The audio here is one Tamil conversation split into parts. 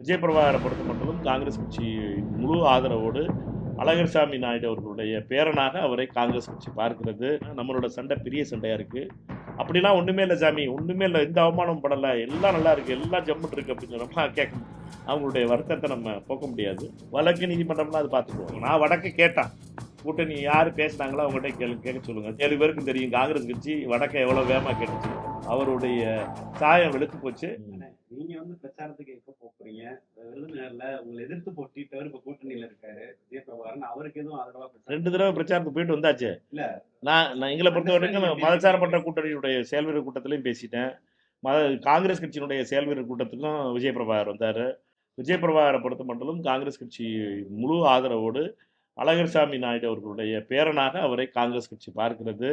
விஜய் பிரபாகரை பொறுத்த மட்டும் காங்கிரஸ் கட்சி முழு ஆதரவோடு அழகர்சாமி நாயுடு அவர்களுடைய பேரனாக அவரை காங்கிரஸ் கட்சி பார்க்கிறது. நம்மளோட சண்டை பெரிய சண்டையா இருக்கு. அப்படிலாம் ஒண்ணுமே இல்லை சாமி, ஒண்ணுமே இல்லை, எந்த அவமானம் படலை, எல்லாம் நல்லா இருக்கு, எல்லாம் ஜம்முட்டு இருக்கு அப்படின்னு சொன்னோம்னா கேட்க அவங்களுடைய வருத்தத்தை நம்ம போக்க முடியாது. வழக்கு நீதிமன்றம்லாம் அது பார்த்துக்குவோம். நான் வடக்கு கேட்டேன், கூட்டணி யார் பேசினாங்களோ அவங்ககிட்ட கேட்க சொல்லுங்க. 7 பேருக்கும் தெரியும் காங்கிரஸ் கட்சி வடக்கை எவ்வளவு வேகமா கேட்டுச்சு. அவருடைய சாயம் வெளுத்து போச்சு. நீங்க பிரச்சாரத்துக்கு எப்ப போறீங்க? விருதுநகர்ல உங்களை எதிர்த்து போட்டிட்டவர் இப்ப கூட்டணியில இருக்காரு விஜய் பிரபாகரன். அவருக்கு எதுவும் ஆதரவா 2 தடவை பிரச்சாரத்துக்கு போயிட்டு வந்தாச்சு. இல்ல, நான் எங்களை பொறுத்த வரைக்கும் மதசார்பற்ற கூட்டணியுடைய செயல்வீரர் கூட்டத்திலையும் பேசிட்டேன். காங்கிரஸ் கட்சியினுடைய செயல்வீரர் கூட்டத்துக்கும் விஜய் பிரபாகர் வந்தார். விஜய் பிரபாகரை பொறுத்த மட்டும் காங்கிரஸ் கட்சி முழு ஆதரவோடு அழகர்சாமி நாயுடு அவர்களுடைய பேரனாக அவரை காங்கிரஸ் கட்சி பார்க்கிறது.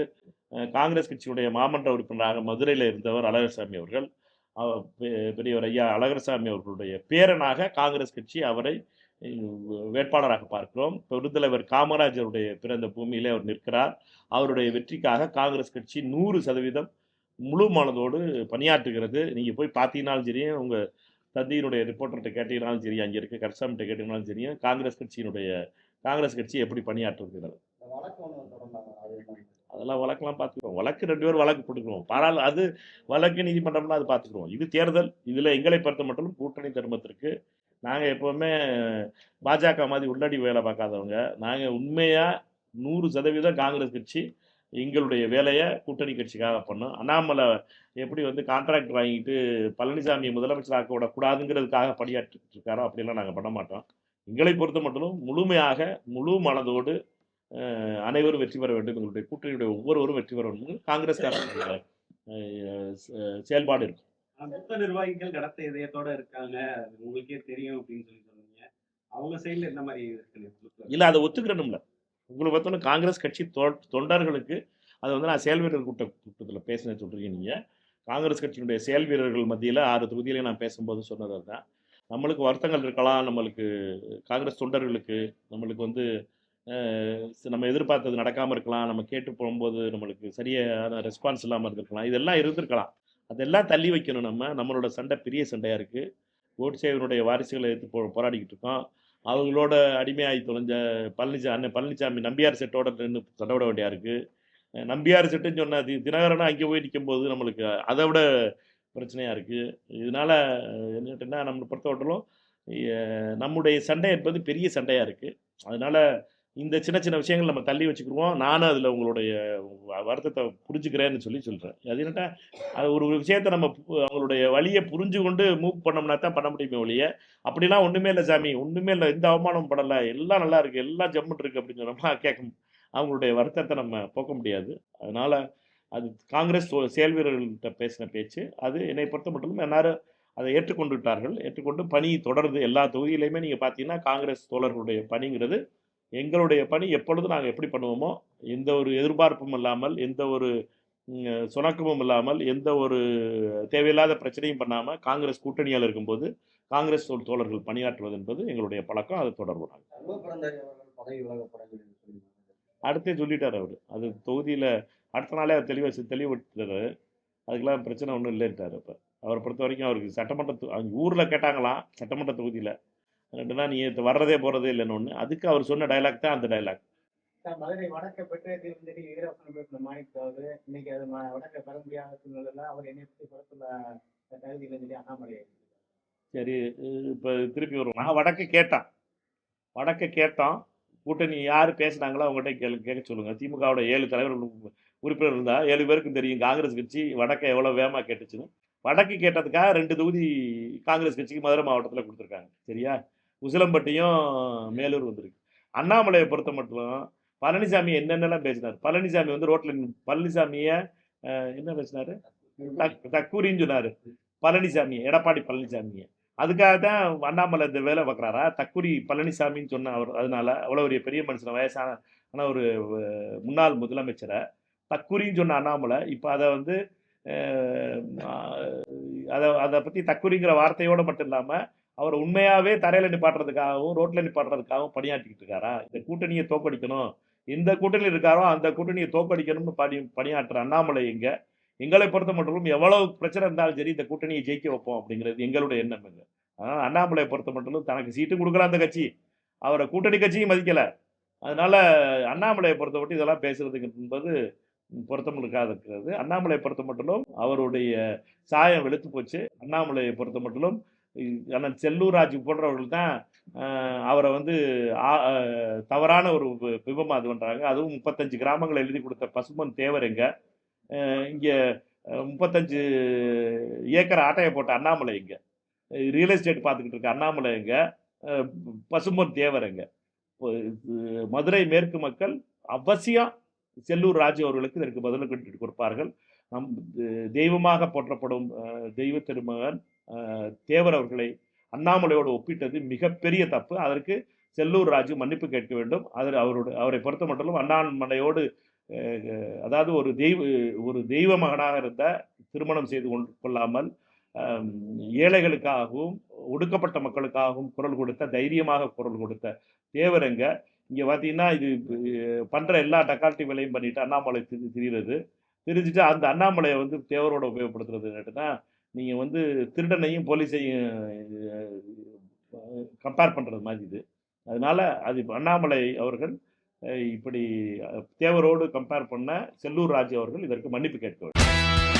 காங்கிரஸ் கட்சியுடைய மாமன்ற உறுப்பினராக மதுரையில் இருந்தவர் அழகர்சாமி அவர்கள். பெரியவர் ஐயா அழகர்சாமி அவர்களுடைய பேரனாக காங்கிரஸ் கட்சி அவரை வேட்பாளராக பார்க்கிறோம். பெருந்தலைவர் காமராஜருடைய பிறந்த பூமியிலே அவர் நிற்கிறார். அவருடைய வெற்றிக்காக காங்கிரஸ் கட்சி 100% முழு மனதோடு பணியாற்றுகிறது. நீங்கள் போய் பார்த்தீங்கன்னாலும் சரி, உங்கள் தந்தியினுடைய ரிப்போர்ட்டர்கிட்ட கேட்டீங்கன்னாலும் சரி, அங்கே இருக்க கர்சாமிட்ட கேட்டீங்கன்னாலும் சரி, காங்கிரஸ் கட்சி எப்படி பணியாற்றுகிறது. அதெல்லாம் வழக்கெல்லாம் பார்த்துக்குறோம். வழக்கு 2 பேரும் வழக்கு போட்டுக்கிறோம். அது வழக்கு நீதிமன்றம்லாம் அது பார்த்துக்குறோம். இது தேர்தல். இதில் எங்களை பொறுத்த மட்டும் கூட்டணி தர்மத்திற்கு நாங்கள் எப்போவுமே பாஜக மாதிரி உள்ளடி வேலை பார்க்காதவங்க. நாங்கள் உண்மையாக 100% காங்கிரஸ் கட்சி எங்களுடைய வேலையை கூட்டணி கட்சிக்காக பண்ணோம். அண்ணாமலை எப்படி கான்ட்ராக்ட் வாங்கிட்டு பழனிசாமியை முதலமைச்சராக்க விடக்கூடாதுங்கிறதுக்காக பணியாற்றிட்டு இருக்காரோ அப்படிலாம் நாங்கள் பண்ண மாட்டோம். எங்களை பொறுத்த மட்டும் முழுமையாக முழு மனதோடு அனைவரும் வெற்றி பெற வேண்டும், எங்களுடைய கூட்டணியுடைய ஒவ்வொருவரும் வெற்றி பெற வேண்டும், காங்கிரஸ்காரர்களுடைய செயல்பாடு இருக்கும். மொத்த நிர்வாகிகள் கடத்த இதயத்தோட இருக்காங்க, உங்களுக்கே தெரியும் அப்படின்னு சொல்லி சொன்னீங்க. அவங்க சைடுல என்ன மாதிரி இருக்கு? இல்லை, அதை ஒத்துக்கிறணும்ல. உங்களுக்கு பார்த்தோன்னா காங்கிரஸ் கட்சி தொண்டர்களுக்கு அதை நான் செயல் வீரர் கூட்டத்தில் பேசினேன் சொல்கிறீங்க. நீங்கள் காங்கிரஸ் கட்சியினுடைய செயல் வீரர்கள் மத்தியில் 6 தொகுதியிலையும் நான் பேசும்போது சொன்னது தான். நம்மளுக்கு வருத்தங்கள் இருக்கலாம், நம்மளுக்கு காங்கிரஸ் தொண்டர்களுக்கு நம்மளுக்கு நம்ம எதிர்பார்த்தது நடக்காமல் இருக்கலாம், நம்ம கேட்டு போகும்போது நம்மளுக்கு சரியான ரெஸ்பான்ஸ் இல்லாமல் இருந்திருக்கலாம், இதெல்லாம் இருந்திருக்கலாம். அதெல்லாம் தள்ளி வைக்கணும். நம்மளோட சண்டை பெரிய சண்டையாக இருக்குது. கோட்சேவனுடைய வாரிசுகளை எடுத்து போராடிக்கிட்டு இருக்கோம். அவங்களோட அடிமையாகி தொலைஞ்ச பழனிசாமி நம்பியார் செட்டோட நின்று சண்டை விட வேண்டியா இருக்குது. நம்பியார் செட்டுன்னு சொன்ன தினகரனும் அங்கே போய் நிற்கும்போது நம்மளுக்கு அதை விட பிரச்சனையாக இருக்குது. இதனால் என்னட்டுன்னா நம்மளை பொறுத்தவரையிலும் நம்முடைய சண்டை என்பது பெரிய சண்டையாக இருக்குது. அதனால் இந்த சின்ன சின்ன விஷயங்கள் நம்ம தள்ளி வச்சுக்கிடுவோம். நானும் அதில் உங்களுடைய வருத்தத்தை புரிஞ்சுக்கிறேன்னு சொல்கிறேன். அது என்னட்டா, அது ஒரு விஷயத்தை நம்ம அவங்களுடைய வழியை புரிஞ்சு கொண்டு மூவ் பண்ணோம்னா தான் பண்ண முடியுமே ஒழிய அப்படிலாம் ஒன்றுமே இல்லை சாமி, ஒன்றுமே இல்லை, எந்த அவமானம் படலை, எல்லாம் நல்லா இருக்குது, எல்லாம் ஜம்முட்டு இருக்குது அப்படின்னு சொன்னோம்னா அவங்களுடைய வருத்தத்தை நம்ம போக்க முடியாது. அதனால் அது காங்கிரஸ் செயல் வீரர்கள்கிட்ட பேசின பேச்சு. அது என்னை பொறுத்த மட்டும் எல்லாரும் அதை ஏற்றுக்கொண்டு பணி தொடருது. எல்லா தொகுதியிலையுமே நீங்கள் பார்த்தீங்கன்னா காங்கிரஸ் தோழர்களுடைய பணிங்கிறது எங்களுடைய பணி எப்பொழுதும் நாங்கள் எப்படி பண்ணுவோமோ, எந்த ஒரு எதிர்பார்ப்பும் இல்லாமல், எந்த ஒரு சுணக்கமும் இல்லாமல், எந்த ஒரு தேவையில்லாத பிரச்சனையும் பண்ணாமல் காங்கிரஸ் கூட்டணியால் இருக்கும்போது காங்கிரஸ் தோழர்கள் பணியாற்றுவது என்பது எங்களுடைய பழக்கம். அதை தொடர்பு அடுத்தே சொல்லிட்டார் அவர். அது தொகுதியில் அடுத்த நாளே அவர் தெளிவுபடுத்தாரு. அதுக்கெல்லாம் பிரச்சனை ஒன்றும் இல்லைன்ட்டார். அப்போ அவரை பொறுத்த வரைக்கும் அவருக்கு சட்டமன்ற அவங்க ஊரில் கேட்டாங்களாம், சட்டமன்ற தொகுதியில் 2 நாள் நீ வர்றதே போகிறதே இல்லைன்னு ஒன்று. அதுக்கு அவர் சொன்ன டைலாக் தான் அந்த டைலாக். மதுரை வடக்க பெற்ற தீர்ந்தடி வீரப்பன் பேசின மாணிக்காவது இன்னைக்கு அது வடக்க பெற முடியாத சூழ்நிலை அவர் என்னை பற்றி புறத்துல தகுதியில் சொல்லி அண்ணாமலை. சரி, இப்போ திருப்பி வருவோம். நான் வடக்க கேட்டோம். கூட்டணி யார் பேசினாங்களோ அவங்ககிட்ட கேட்க சொல்லுங்கள். திமுகவோட 7 தலைவர்கள் உறுப்பினர் இருந்தால் 7 பேருக்கும் தெரியும் காங்கிரஸ் கட்சி வடக்கை எவ்வளோ வேகமாக கேட்டுச்சுன்னு. வடக்கு கேட்டதுக்காக 2 தொகுதி காங்கிரஸ் கட்சிக்கு மதுரை மாவட்டத்தில் கொடுத்துருக்காங்க. சரியா? உசிலம்பட்டியும் மேலூர் வந்திருக்கு. அண்ணாமலையை பொறுத்த மட்டும் பழனிசாமி என்னென்னலாம் பேசினார். பழனிசாமி ரோட்டில் பழனிசாமியை என்ன பேசினார், தக்கூரின்னு சொன்னார். எடப்பாடி பழனிசாமியை அதுக்காக தான் அண்ணாமலை இந்த வேலை பார்க்குறாரா? தக்குரி பழனிசாமின்னு சொன்ன அவர். அதனால அவ்வளோ ஒரு பெரிய மனுஷனை, வயசான ஒரு முன்னாள் முதலமைச்சரை தக்குரின்னு சொன்ன அண்ணாமலை இப்போ அதை அதை பற்றி தக்குரிங்கிற வார்த்தையோடு மட்டும் இல்லாமல் அவர் உண்மையாகவே தரையில் நிப்பாட்டுறதுக்காகவும் ரோட்டில் நிப்பாட்டுறதுக்காகவும் பணியாற்றிக்கிட்டு இருக்காரா? இந்த கூட்டணியை தோக்கடிக்கணும், எந்த கூட்டணியில் இருக்காரோ அந்த கூட்டணியை தோக்கடிக்கணும்னு பணியாற்றுற அண்ணாமலை எங்களை பொறுத்த மட்டும் எவ்வளவு பிரச்சனை இருந்தாலும் சரி இந்த கூட்டணியை ஜெயிக்க வைப்போம் அப்படிங்கிறது எங்களுடைய எண்ணம். அதனால் அண்ணாமலையை பொறுத்த மட்டும் தனக்கு சீட்டு கொடுக்கல அந்த கட்சி, அவரை கூட்டணி கட்சியும் மதிக்கலை. அதனால அண்ணாமலையை பொறுத்த மட்டும் இதெல்லாம் பேசுறதுக்கு என்பது பொருத்தம் இருக்கிறது. அண்ணாமலையை பொறுத்த மட்டும் அவருடைய சாயம் வெளுத்து போச்சு. அண்ணாமலையை பொறுத்த மட்டும் அண்ணன் செல்லூர் ராஜு போன்றவர்கள் தான் அவரை வந்து தவறான ஒரு பிம்பமா இது பண்றாங்க. அதுவும் 35 கிராமங்களை எழுதி கொடுத்த பசும்பொன் தேவர் எங்க, இங்க 35 ஏக்கர் ஆட்டையை போட்ட அண்ணாமலை எங்க, ரியல் எஸ்டேட் பார்த்துக்கிட்டு இருக்க அண்ணாமலை எங்க, பசும்பொன் தேவர் எங்க. மதுரை மேற்கு மக்கள் அவசியம் செல்லூர் ராஜு அவர்களுக்கு இதற்கு பதில் கொடுப்பார்கள். நம் தெய்வமாக போற்றப்படும் தெய்வ திருமகன் தேவர் அவர்களை அண்ணாமலையோடு ஒப்பிட்டது மிகப்பெரிய தப்பு. அதற்கு செல்லூர் ராஜு மன்னிப்பு கேட்க வேண்டும். அவரை பொறுத்த மட்டும் அண்ணாமலையோடு அதாவது ஒரு தெய்வ மகனாக இருந்த, திருமணம் செய்து கொள்ளாமல் ஏழைகளுக்காகவும் ஒடுக்கப்பட்ட மக்களுக்காகவும் குரல் கொடுத்த, தைரியமாக குரல் கொடுத்த தேவரங்க இங்கே பார்த்தீங்கன்னா இது பண்ணுற எல்லா டக்கால்ட்டி வேலையும் பண்ணிட்டு அண்ணாமலை திரிகிறது. தெரிஞ்சுட்டு அந்த அண்ணாமலையை வந்து தேவரோட உபயோகப்படுத்துறது கேட்டுனா, நீங்கள் வந்து திருடனையும் போலீஸையும் கம்பேர் பண்ணுறது மாதிரி இது. அதனால அது அண்ணாமலை அவர்கள் இப்படி தேவரோடு கம்பேர் பண்ண செல்லூர் ராஜு அவர்கள் இதற்கு மன்னிப்பு கேட்க வேண்டும்.